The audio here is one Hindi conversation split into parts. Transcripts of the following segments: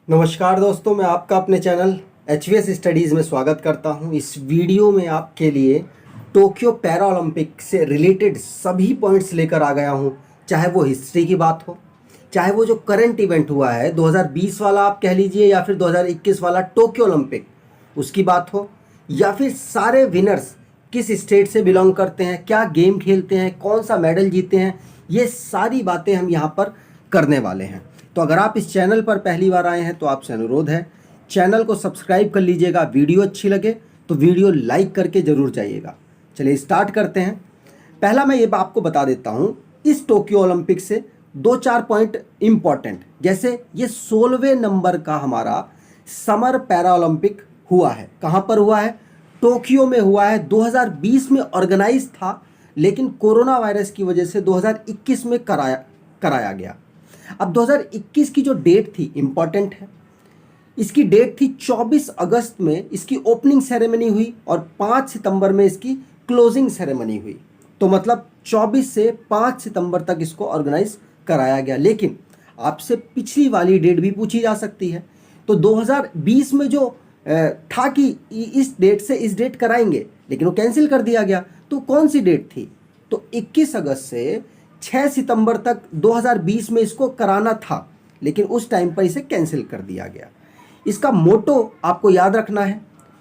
नमस्कार दोस्तों, मैं आपका अपने चैनल HVS स्टडीज़ में स्वागत करता हूं। इस वीडियो में आपके लिए टोक्यो पैरा ओलंपिक से रिलेटेड सभी पॉइंट्स लेकर आ गया हूं। चाहे वो हिस्ट्री की बात हो, चाहे वो जो करंट इवेंट हुआ है 2020 वाला आप कह लीजिए, या फिर 2021 वाला टोक्यो ओलंपिक उसकी बात हो, या फिर सारे विनर्स किस स्टेट से बिलोंग करते हैं, क्या गेम खेलते हैं, कौन सा मेडल जीते हैं, ये सारी बातें हम यहाँ पर करने वाले हैं। तो अगर आप इस चैनल पर पहली बार आए हैं तो आपसे अनुरोध है, चैनल को सब्सक्राइब कर लीजिएगा। वीडियो अच्छी लगे तो वीडियो लाइक करके ज़रूर जाइएगा। चलिए स्टार्ट करते हैं। पहला मैं ये आपको बता देता हूँ, इस टोक्यो ओलंपिक से 2-4 पॉइंट इम्पॉर्टेंट। जैसे ये 16वें नंबर का हमारा समर पैरा ओलंपिक हुआ है। कहाँ पर हुआ है? टोक्यो में हुआ है। 2020 में ऑर्गेनाइज था, लेकिन कोरोना वायरस की वजह से 2021 में कराया गया। अब 2021 की जो डेट थी इम्पॉर्टेंट है। इसकी डेट थी 24 अगस्त में इसकी ओपनिंग सेरेमनी हुई और 5 सितंबर में इसकी क्लोजिंग सेरेमनी हुई। तो मतलब 24 से 5 सितंबर तक इसको ऑर्गेनाइज कराया गया। लेकिन आपसे पिछली वाली डेट भी पूछी जा सकती है। तो 2020 में जो था कि इस डेट से इस डेट कराएंगे, लेकिन वो कैंसिल कर दिया गया। तो कौन सी डेट थी? तो 21 अगस्त से 6 सितंबर तक 2020 में इसको कराना था, लेकिन उस टाइम पर इसे कैंसिल कर दिया गया। इसका मोटो आपको याद रखना है,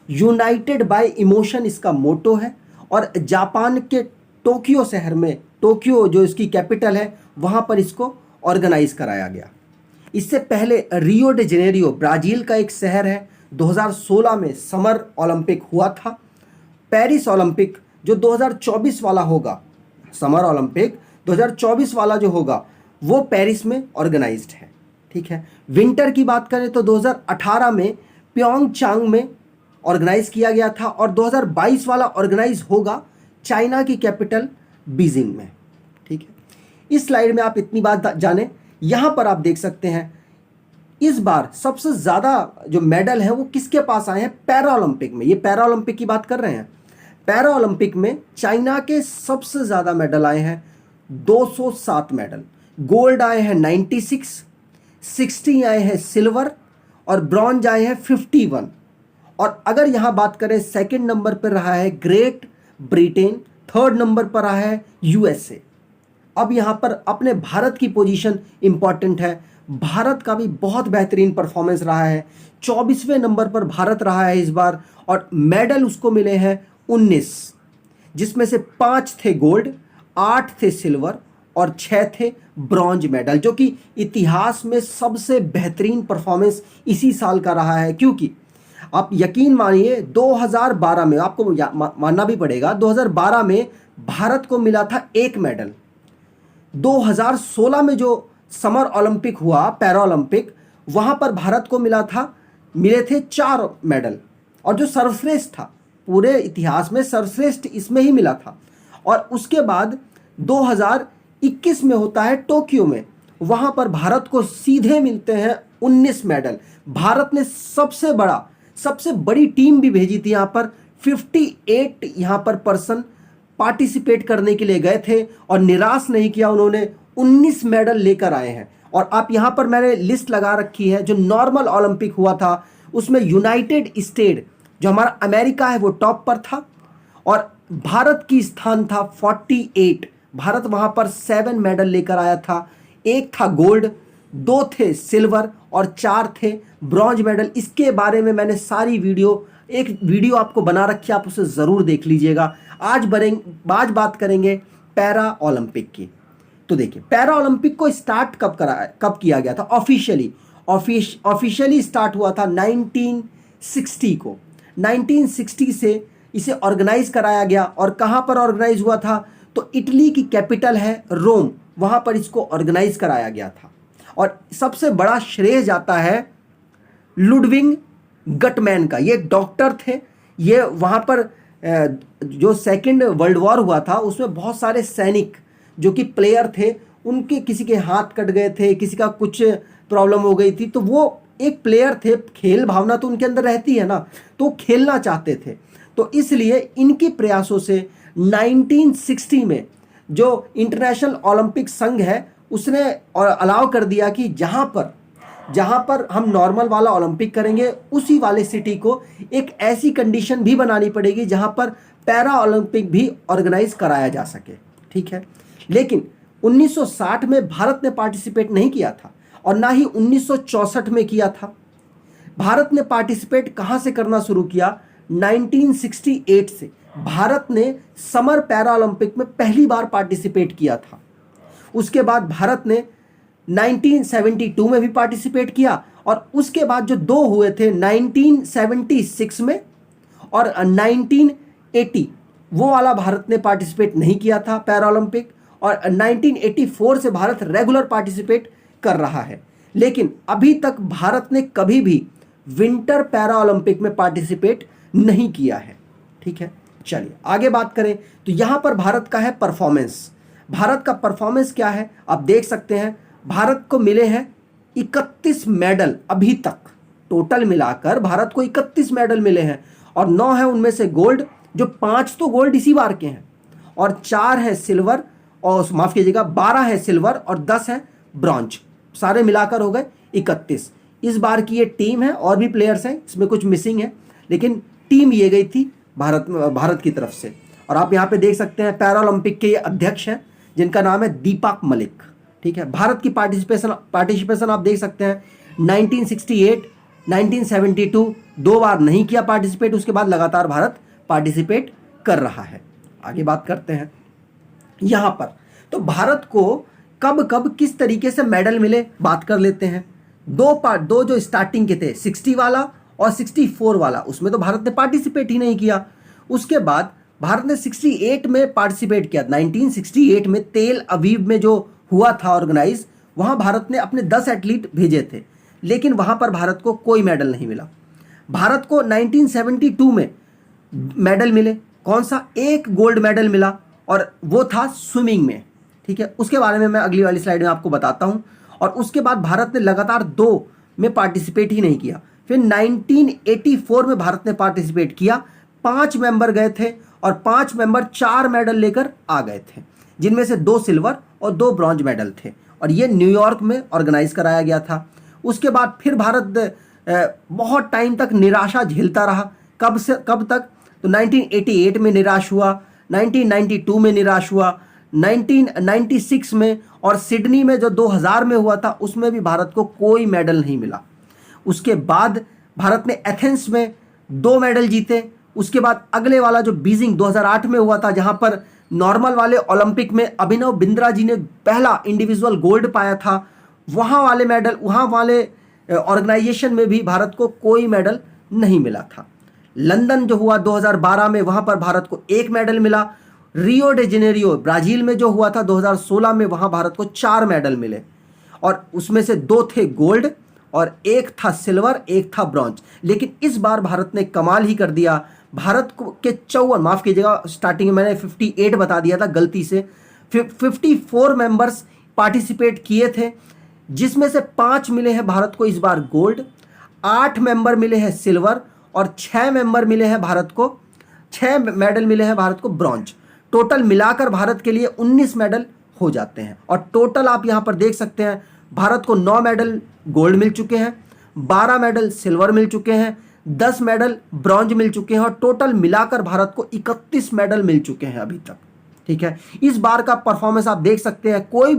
यूनाइटेड बाय इमोशन इसका मोटो है। और जापान के टोक्यो शहर में, टोक्यो जो इसकी कैपिटल है, वहाँ पर इसको ऑर्गेनाइज कराया गया। इससे पहले रियो डे जेनेरियो ब्राज़ील का एक शहर है, 2016 में समर ओलंपिक हुआ था। पेरिस ओलंपिक जो 2024 वाला होगा, समर ओलंपिक 2024 वाला जो होगा वो पेरिस में ऑर्गेनाइज्ड है। ठीक है। विंटर की बात करें तो 2018 में प्योंगचांग में ऑर्गेनाइज किया गया था, और 2022 वाला ऑर्गेनाइज होगा चाइना की कैपिटल बीजिंग में। ठीक है। इस स्लाइड में आप इतनी बात जाने, यहाँ पर आप देख सकते हैं इस बार सबसे ज़्यादा जो मेडल है वो किसके पास आए हैं? पैरा ओलंपिक में। ये पैरा ओलंपिक की बात कर रहे हैं। पैरा ओलंपिक में चाइना के सबसे ज़्यादा मेडल आए हैं, 207 मेडल। गोल्ड आए हैं 96, 60 आए हैं सिल्वर, और ब्रॉन्ज आए हैं 51। और अगर यहाँ बात करें, सेकंड नंबर पर रहा है ग्रेट ब्रिटेन, थर्ड नंबर पर रहा है USA। अब यहाँ पर अपने भारत की पोजीशन इंपॉर्टेंट है। भारत का भी बहुत बेहतरीन परफॉर्मेंस रहा है। 24वें नंबर पर भारत रहा है इस बार, और मेडल उसको मिले हैं 19, जिसमें से 5 थे गोल्ड, 8 थे सिल्वर और 6 थे ब्रॉन्ज मेडल, जो कि इतिहास में सबसे बेहतरीन परफॉर्मेंस इसी साल का रहा है। क्योंकि आप यकीन मानिए, 2012 में, आपको मानना भी पड़ेगा, 2012 में भारत को मिला था 1 मेडल। 2016 में जो समर ओलंपिक हुआ, पैरा ओलंपिक, वहाँ पर भारत को मिले थे 4 मेडल, और जो सर्वश्रेष्ठ था पूरे इतिहास में, सर्वश्रेष्ठ इसमें ही मिला था। और उसके बाद 2021 में होता है टोक्यो में, वहाँ पर भारत को सीधे मिलते हैं 19 मेडल। भारत ने सबसे बड़ी टीम भी भेजी थी यहाँ पर। 58 यहाँ पर पर्सन पार्टिसिपेट करने के लिए गए थे, और निराश नहीं किया उन्होंने, 19 मेडल लेकर आए हैं। और आप यहाँ पर मैंने लिस्ट लगा रखी है, जो नॉर्मल ओलंपिक हुआ था उसमें यूनाइटेड स्टेट जो हमारा अमेरिका है वो टॉप पर था, और भारत की स्थान था 48। भारत वहाँ पर 7 मेडल लेकर आया था। 1 था गोल्ड, 2 थे सिल्वर और 4 थे ब्रॉन्ज मेडल। इसके बारे में मैंने एक वीडियो आपको बना रखी है, आप उसे ज़रूर देख लीजिएगा। आज बात करेंगे पैरा ओलंपिक की। तो देखिए, पैरा ओलंपिक को स्टार्ट कब किया गया था? ऑफिशियली स्टार्ट हुआ था 1960 को। 1960 से इसे ऑर्गेनाइज कराया गया। और कहाँ पर ऑर्गेनाइज हुआ था? तो इटली की कैपिटल है रोम, वहाँ पर इसको ऑर्गेनाइज कराया गया था। और सबसे बड़ा श्रेय जाता है लुडविग गटमैन का। ये डॉक्टर थे। ये वहाँ पर जो सेकेंड वर्ल्ड वॉर हुआ था उसमें बहुत सारे सैनिक जो कि प्लेयर थे, उनके किसी के हाथ कट गए थे, किसी का कुछ प्रॉब्लम हो गई थी, तो वो एक प्लेयर थे, खेल भावना तो उनके अंदर रहती है ना, तो खेलना चाहते थे। तो इसलिए इनके प्रयासों से 1960 में जो इंटरनेशनल ओलंपिक संघ है उसने अलाउ कर दिया कि जहाँ पर जहां पर हम नॉर्मल वाला ओलंपिक करेंगे, उसी वाले सिटी को एक ऐसी कंडीशन भी बनानी पड़ेगी जहां पर पैरा ओलंपिक भी ऑर्गेनाइज कराया जा सके, ठीक है। लेकिन 1960 में भारत ने पार्टिसिपेट नहीं किया था और ना ही 1964 में किया था। भारत ने पार्टिसिपेट कहां से करना शुरू किया? 1968 से भारत ने समर पैरा ओलंपिक में पहली बार पार्टिसिपेट किया था। उसके बाद भारत ने 1972 में भी पार्टिसिपेट किया और उसके बाद जो दो हुए थे 1976 में और 1980, वो वाला भारत ने पार्टिसिपेट नहीं किया था पैरा ओलंपिक, और 1984 से भारत रेगुलर पार्टिसिपेट कर रहा है। लेकिन अभी तक भारत ने कभी भी विंटर पैरा ओलंपिक में पार्टिसिपेट नहीं किया है, ठीक है। चलिए आगे बात करें तो यहां पर भारत का है परफॉर्मेंस। भारत का परफॉर्मेंस क्या है आप देख सकते हैं। भारत को मिले हैं 31 मेडल अभी तक, टोटल मिलाकर भारत को 31 मेडल मिले हैं और 9 है उनमें से गोल्ड, जो 5 तो गोल्ड इसी बार के हैं और 4 है सिल्वर, और माफ कीजिएगा 12 है सिल्वर और 10 है ब्रॉन्ज, सारे मिलाकर हो गए 31। इस बार की ये टीम है, और भी प्लेयर्स हैं, इसमें कुछ मिसिंग है, लेकिन टीम ये गई थी भारत की तरफ से। और आप यहाँ पे देख सकते हैं पैरा ओलंपिक के ये अध्यक्ष हैं जिनका नाम है दीपक मलिक, ठीक है। भारत की पार्टिसिपेशन आप देख सकते हैं 1968, 1972 दो बार नहीं किया पार्टिसिपेट, उसके बाद लगातार भारत पार्टिसिपेट कर रहा है। आगे बात करते हैं यहां पर, तो भारत को कब कब किस तरीके से मेडल मिले बात कर लेते हैं। दो जो स्टार्टिंग के थे 60 वाला और 64 वाला, उसमें तो भारत ने पार्टिसिपेट ही नहीं किया। उसके बाद भारत ने 68 में पार्टिसिपेट किया। 1968 में तेल अवीव में जो हुआ था ऑर्गेनाइज, वहां भारत ने अपने 10 एथलीट भेजे थे, लेकिन वहां पर भारत को कोई मेडल नहीं मिला। भारत को 1972 में मेडल मिले, कौन सा? एक गोल्ड मेडल मिला और वो था स्विमिंग में, ठीक है। उसके बारे में मैं अगली वाली स्लाइड में आपको बताता हूं। और उसके बाद भारत ने लगातार 2 में पार्टिसिपेट ही नहीं किया। फिर 1984 में भारत ने पार्टिसिपेट किया, 5 मेंबर गए थे और 5 मेंबर 4 मेडल लेकर आ गए थे, जिनमें से 2 सिल्वर और 2 ब्रॉन्ज मेडल थे, और ये न्यूयॉर्क में ऑर्गेनाइज कराया गया था। उसके बाद फिर भारत बहुत टाइम तक निराशा झेलता रहा। कब तक? तो 1988 में निराश हुआ, 1992 में निराश हुआ, 1996 में, और सिडनी में जो 2000 में हुआ था उसमें भी भारत को कोई मेडल नहीं मिला। उसके बाद भारत ने एथेंस में 2 मेडल जीते। उसके बाद अगले वाला जो बीजिंग 2008 में हुआ था, जहां पर नॉर्मल वाले ओलंपिक में अभिनव बिंद्रा जी ने पहला इंडिविजुअल गोल्ड पाया था, वहां वाले ऑर्गेनाइजेशन में भी भारत को कोई मेडल नहीं मिला था। लंदन जो हुआ 2012 में, वहां पर भारत को 1 मेडल मिला। रियो डे जेनेरियो ब्राजील में जो हुआ था 2016 में, वहां भारत को 4 मेडल मिले, और उसमें से 2 थे गोल्ड और 1 था सिल्वर, 1 था ब्रॉन्ज। लेकिन इस बार भारत ने कमाल ही कर दिया। भारत को के 54, माफ कीजिएगा स्टार्टिंग में मैंने 58 बता दिया था गलती से, 54 मेंबर्स पार्टिसिपेट किए थे, जिसमें से 5 मिले हैं भारत को इस बार गोल्ड, 8 मेंबर मिले हैं सिल्वर और 6 मेंबर मिले हैं भारत को, 6 मेडल मिले हैं भारत को ब्रॉन्ज। टोटल मिलाकर भारत के लिए 19 मेडल हो जाते हैं। और टोटल आप यहां पर देख सकते हैं भारत को 9 मेडल गोल्ड मिल चुके हैं, 12 मेडल सिल्वर मिल चुके हैं, 10 मेडल ब्रॉन्ज मिल चुके हैं, और टोटल मिलाकर भारत को 31 मेडल मिल चुके हैं अभी तक, ठीक है। इस बार का परफॉर्मेंस आप देख सकते हैं, कोई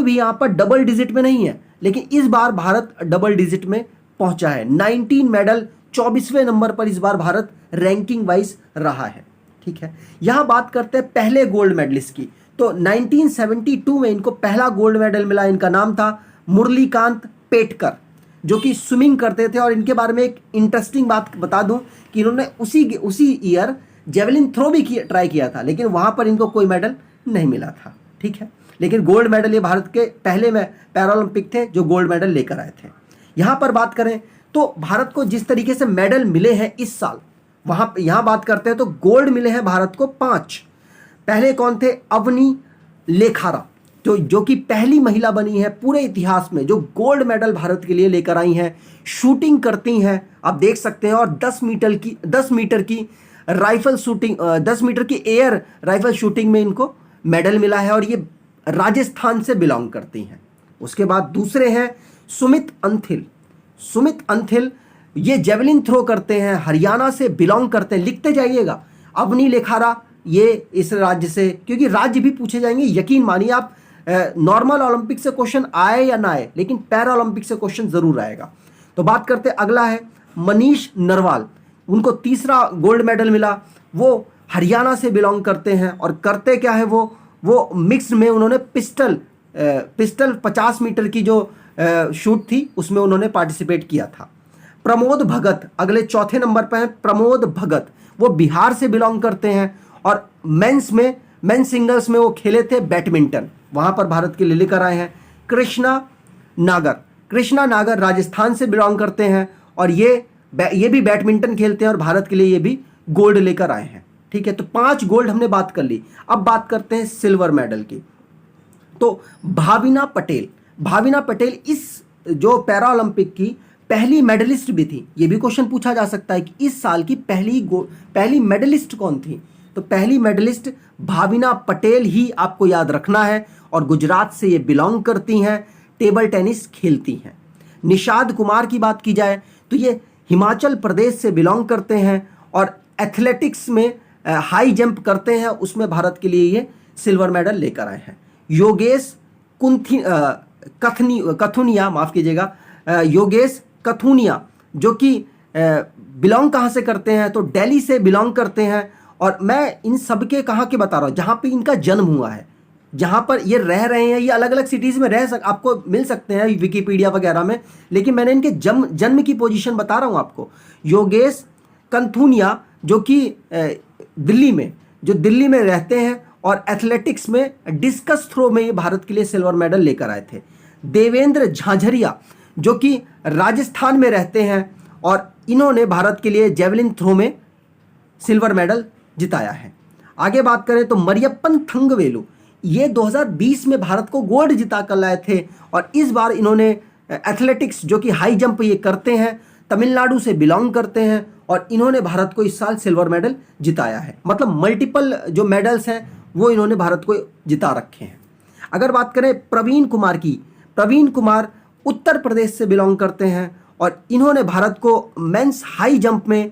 भी यहां पर डबल डिजिट में नहीं है, लेकिन इस बार भारत डबल डिजिट में पहुंचा है। 19 मेडल, 24वें नंबर पर इस बार भारत रैंकिंग वाइज रहा है, ठीक है। यहां बात करते हैं पहले गोल्ड मेडलिस्ट की। तो 1972 में इनको पहला गोल्ड मेडल मिला। इनका नाम था मुरलीकांत पेटकर, जो कि स्विमिंग करते थे। और इनके बारे में एक इंटरेस्टिंग बात बता दूं कि इन्होंने उसी ईयर जेवलिन थ्रो भी ट्राई किया था, लेकिन वहां पर इनको कोई मेडल नहीं मिला था, ठीक है। लेकिन गोल्ड मेडल ये भारत के पहले में पैरालंपिक थे जो गोल्ड मेडल लेकर आए थे। यहां पर बात करें तो भारत को जिस तरीके से मेडल मिले हैं इस साल, यहां बात करते हैं तो गोल्ड मिले हैं भारत को 5। पहले कौन थे? अवनी लेखारा, जो कि पहली महिला बनी है पूरे इतिहास में जो गोल्ड मेडल भारत के लिए लेकर आई हैं। शूटिंग करती हैं आप देख सकते हैं, और 10 मीटर की राइफल शूटिंग, 10 मीटर की एयर राइफल शूटिंग में इनको मेडल मिला है, और ये राजस्थान से बिलोंग करती हैं। उसके बाद दूसरे हैं सुमित अंथिल, सुमित अंथिल ये जेवलिन थ्रो करते हैं, हरियाणा से बिलोंग करते हैं, लिखते जाइएगा। अवनी लेखारा ये इस राज्य से, क्योंकि राज्य भी पूछे जाएंगे, यकीन मानिए आप नॉर्मल ओलंपिक से क्वेश्चन आए या ना आए, लेकिन पैरा ओलंपिक से क्वेश्चन जरूर आएगा। तो बात करते हैं, अगला है मनीष नरवाल, उनको तीसरा गोल्ड मेडल मिला। वो हरियाणा से बिलोंग करते हैं और करते क्या है, वो मिक्स में उन्होंने पिस्टल 50 मीटर की जो शूट थी उसमें उन्होंने पार्टिसिपेट किया था। प्रमोद भगत अगले चौथे नंबर पर हैं। प्रमोद भगत वो बिहार से बिलोंग करते हैं और मेंस सिंगल्स में वो खेले थे बैडमिंटन, वहां पर भारत के लिए लेकर आए हैं। कृष्णा नागर राजस्थान से बिलोंग करते हैं और ये भी बैडमिंटन खेलते हैं और भारत के लिए ये भी गोल्ड लेकर आए हैं। ठीक है, तो 5 गोल्ड हमने बात कर ली। अब बात करते हैं सिल्वर मेडल की। तो भाविना पटेल इस जो पैरा ओलंपिक की पहली मेडलिस्ट भी थी। ये भी क्वेश्चन पूछा जा सकता है कि इस साल की पहली मेडलिस्ट कौन थी। तो पहली मेडलिस्ट भाविना पटेल ही आपको याद रखना है और गुजरात से ये बिलोंग करती हैं, टेबल टेनिस खेलती हैं। निषाद कुमार की बात की जाए तो ये हिमाचल प्रदेश से बिलोंग करते हैं और एथलेटिक्स में हाई जंप करते हैं, उसमें भारत के लिए ये सिल्वर मेडल लेकर आए हैं। योगेश कथुनिया, माफ कीजिएगा, योगेश कथुनिया जो कि बिलोंग कहाँ से करते हैं, तो दिल्ली से बिलोंग करते हैं। और मैं इन सब के कहाँ के बता रहा हूँ, जहाँ पे इनका जन्म हुआ है, जहाँ पर ये रह रहे हैं, ये अलग अलग सिटीज़ में आपको मिल सकते हैं विकिपीडिया वगैरह में, लेकिन मैंने इनके जन्म की पोजीशन बता रहा हूँ आपको। योगेश कथुनिया जो कि दिल्ली में रहते हैं और एथलेटिक्स में डिस्कस थ्रो में ये भारत के लिए सिल्वर मेडल लेकर आए थे। देवेंद्र झाझरिया जो कि राजस्थान में रहते हैं और इन्होंने भारत के लिए जेवलिन थ्रो में सिल्वर मेडल जिताया है। आगे बात करें तो मरियप्पन थंगवेलु, ये 2020 में भारत को गोल्ड जिता कर लाए थे और इस बार इन्होंने एथलेटिक्स जो कि हाई जंप ये करते हैं, तमिलनाडु से बिलोंग करते हैं और इन्होंने भारत को इस साल सिल्वर मेडल जिताया है। मतलब मल्टीपल जो मेडल्स हैं वो इन्होंने भारत को जिता रखे हैं। अगर बात करें प्रवीण कुमार की, प्रवीण कुमार उत्तर प्रदेश से बिलोंग करते हैं और इन्होंने भारत को मेंस हाई जंप में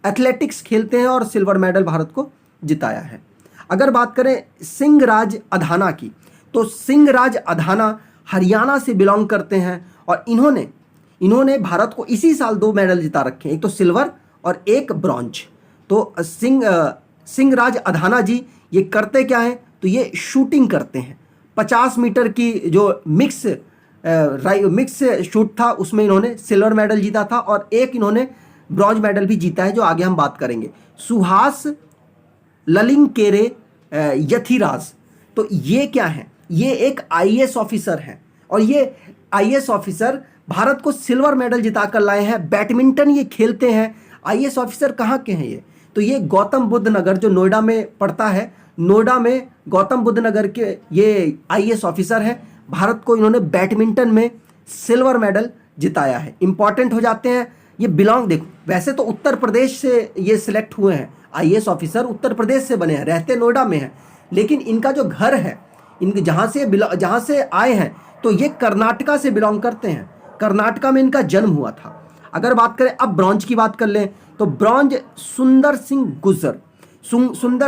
एथलेटिक्स खेलते हैं और सिल्वर मेडल भारत को जिताया है। अगर बात करें सिंहराज अधाना की, तो सिंहराज अधाना हरियाणा से बिलोंग करते हैं और इन्होंने भारत को इसी साल 2 मेडल जिता रखे हैं, एक तो सिल्वर और एक ब्रॉन्ज। तो सिंहराज अधाना जी ये करते क्या हैं, तो ये शूटिंग करते हैं। 50 मीटर की जो मिक्स शूट था उसमें इन्होंने सिल्वर मेडल जीता था और एक इन्होंने ब्रॉन्ज मेडल भी जीता है, जो आगे हम बात करेंगे। सुहास ललिंगकेरे यथिराज, तो ये क्या है, ये एक आईएएस ऑफिसर हैं और ये आईएएस ऑफिसर भारत को सिल्वर मेडल जिता कर लाए हैं। बैडमिंटन ये खेलते हैं। आईएएस ऑफिसर कहाँ के हैं ये, तो ये गौतम बुद्ध नगर जो नोएडा में पड़ता है, नोएडा में गौतम बुद्ध नगर के ये आईएएस ऑफिसर हैं। भारत को इन्होंने बैडमिंटन में सिल्वर मेडल जिताया है। इंपॉर्टेंट हो जाते हैं ये बिलोंग, देखो वैसे तो उत्तर प्रदेश से ये सिलेक्ट हुए हैं, आईएएस ऑफिसर उत्तर प्रदेश से बने हैं, रहते नोएडा में हैं, लेकिन इनका जो घर है, इनके जहाँ से आए हैं, तो ये कर्नाटका से बिलोंग करते हैं। कर्नाटका में इनका जन्म हुआ था। अगर बात करें अब ब्रॉन्ज की बात कर लें, तो ब्रॉन्ज सुंदर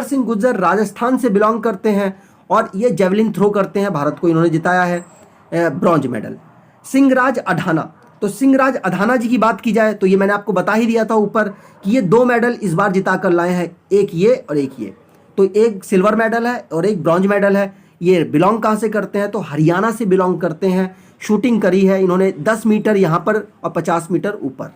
सिंह गुज्जर राजस्थान से बिलोंग करते हैं और ये जेवलिन थ्रो करते हैं, भारत को इन्होंने जिताया है ब्रॉन्ज मेडल। सिंहराज अधाना, तो सिंहराज अधाना जी की बात की जाए तो ये मैंने आपको बता ही दिया था ऊपर कि ये 2 मेडल इस बार जिता कर लाए हैं, एक ये और एक ये। तो एक सिल्वर मेडल है और एक ब्रॉन्ज मेडल है। ये बिलोंग कहाँ से करते हैं, तो हरियाणा से बिलोंग करते हैं। शूटिंग करी है इन्होंने 10 मीटर यहाँ पर और 50 मीटर ऊपर।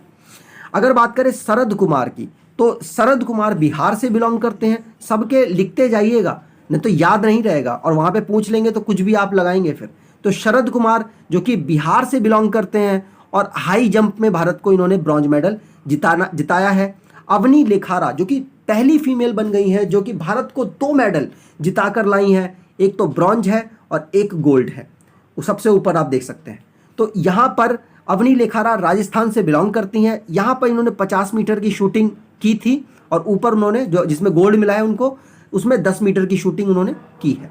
अगर बात करें शरद कुमार की, तो शरद कुमार बिहार से बिलोंग करते हैं। सबके लिखते जाइएगा, नहीं तो याद नहीं रहेगा और वहाँ पे पूछ लेंगे तो कुछ भी आप लगाएंगे फिर। तो शरद कुमार जो कि बिहार से बिलोंग करते हैं और हाई जंप में भारत को इन्होंने ब्रॉन्ज मेडल जिताया है। अवनी लेखारा जो कि पहली फीमेल बन गई है जो कि भारत को 2 मेडल जिता कर लाई हैं, एक तो ब्रॉन्ज है और एक गोल्ड है, वो सबसे ऊपर आप देख सकते हैं। तो यहाँ पर अवनी लेखारा राजस्थान से बिलोंग करती हैं। यहाँ पर इन्होंने 50 मीटर की शूटिंग की थी और ऊपर उन्होंने जो जिसमें गोल्ड मिला है उनको, उसमें 10 मीटर की शूटिंग उन्होंने की है।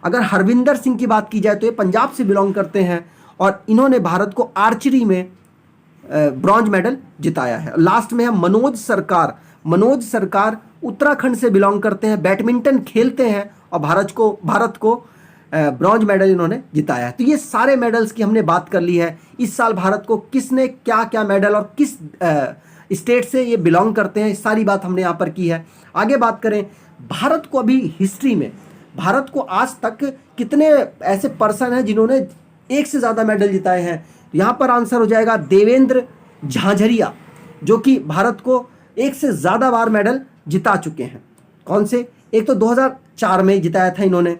अगर हरविंदर सिंह की बात की जाए तो ये पंजाब से बिलोंग करते हैं और इन्होंने भारत को आर्चरी में ब्रॉन्ज मेडल जिताया है। लास्ट में है मनोज सरकार। मनोज सरकार उत्तराखंड से बिलोंग करते हैं, बैडमिंटन खेलते हैं और भारत को ब्रॉन्ज मेडल इन्होंने जिताया है। तो ये सारे मेडल्स की हमने बात कर ली है। इस साल भारत को किसने क्या क्या मेडल और किस स्टेट से ये बिलोंग करते हैं, सारी बात हमने यहाँ पर की है। आगे बात करें भारत को, अभी हिस्ट्री में भारत को आज तक कितने ऐसे पर्सन हैं जिन्होंने एक से ज़्यादा मेडल जिताए हैं। यहाँ पर आंसर हो जाएगा देवेंद्र झाझरिया, जो कि भारत को एक से ज़्यादा बार मेडल जिता चुके हैं। कौन से? एक तो 2004 में जिताया था इन्होंने,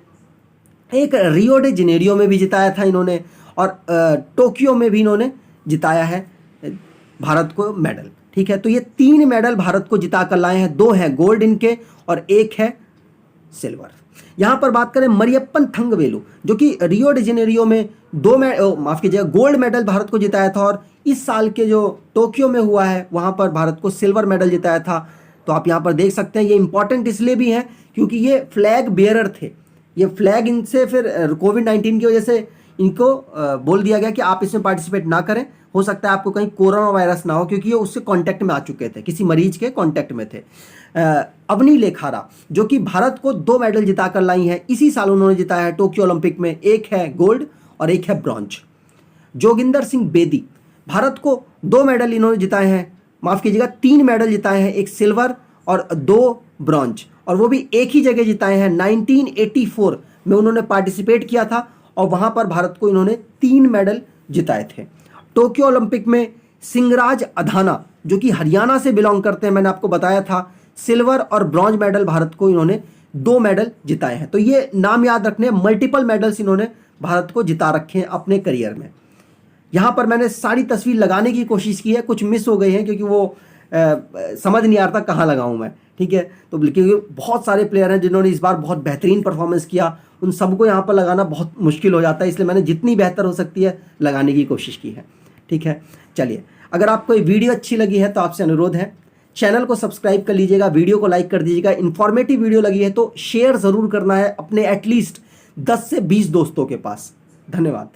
एक रियो डे जेनेरियो में भी जिताया था इन्होंने, और टोक्यो में भी इन्होंने जिताया है भारत को मेडल। ठीक है, तो ये 3 मेडल भारत को जिता कर लाए हैं। 2 हैं गोल्ड इनके और 1 है सिल्वर। यहाँ पर बात करें मरियप्पन थंगवेलु, जो कि रियो डे जेनेरियो में गोल्ड मेडल भारत को जिताया था, और इस साल के जो टोक्यो में हुआ है वहाँ पर भारत को सिल्वर मेडल जिताया था। तो आप यहाँ पर देख सकते हैं, ये इंपॉर्टेंट इसलिए भी है क्योंकि ये फ्लैग बेयरर थे। ये फ्लैग इनसे फिर कोविड-19 की वजह से इनको बोल दिया गया कि आप इसमें पार्टिसिपेट ना करें, हो सकता है आपको कहीं कोरोना वायरस ना हो, क्योंकि ये उससे कांटेक्ट में आ चुके थे, किसी मरीज के कांटेक्ट में थे। अवनी लेखारा, जो कि भारत को 2 मेडल जिता कर लाई हैं, इसी साल उन्होंने जिताया है टोक्यो ओलंपिक में। 1 है गोल्ड और 1 है ब्रॉन्ज। जोगिंदर सिंह बेदी, भारत को 2 मेडल इन्होंने जिताए हैं, माफ कीजिएगा 3 मेडल जिताए हैं, 1 सिल्वर और 2 ब्रॉन्ज, और वो भी एक ही जगह जिताए हैं। 1984 में उन्होंने पार्टिसिपेट किया था और वहां पर भारत को इन्होंने 3 मेडल जिताए थे। टोक्यो ओलंपिक में सिंगराज अधाना, जो कि हरियाणा से बिलोंग करते हैं, मैंने आपको बताया था, सिल्वर और ब्रॉन्ज मेडल भारत को इन्होंने 2 मेडल जिताए हैं। तो ये नाम याद रखने, मल्टीपल मेडल्स इन्होंने भारत को जिता रखे हैं अपने करियर में। यहाँ पर मैंने सारी तस्वीर लगाने की कोशिश की है, कुछ मिस हो गई हैं क्योंकि वो समझ नहीं आ रहा था कहाँ लगाऊं मैं। ठीक है, तो क्योंकि बहुत सारे प्लेयर हैं जिन्होंने इस बार बहुत बेहतरीन परफॉर्मेंस किया, उन सबको यहाँ पर लगाना बहुत मुश्किल हो जाता है, इसलिए मैंने जितनी बेहतर हो सकती है लगाने की कोशिश की है। ठीक है, चलिए, अगर आपको ये वीडियो अच्छी लगी है तो आपसे अनुरोध है चैनल को सब्सक्राइब कर लीजिएगा, वीडियो को लाइक कर दीजिएगा। इन्फॉर्मेटिव वीडियो लगी है तो शेयर ज़रूर करना है अपने एटलीस्ट 10 से 20 दोस्तों के पास। धन्यवाद।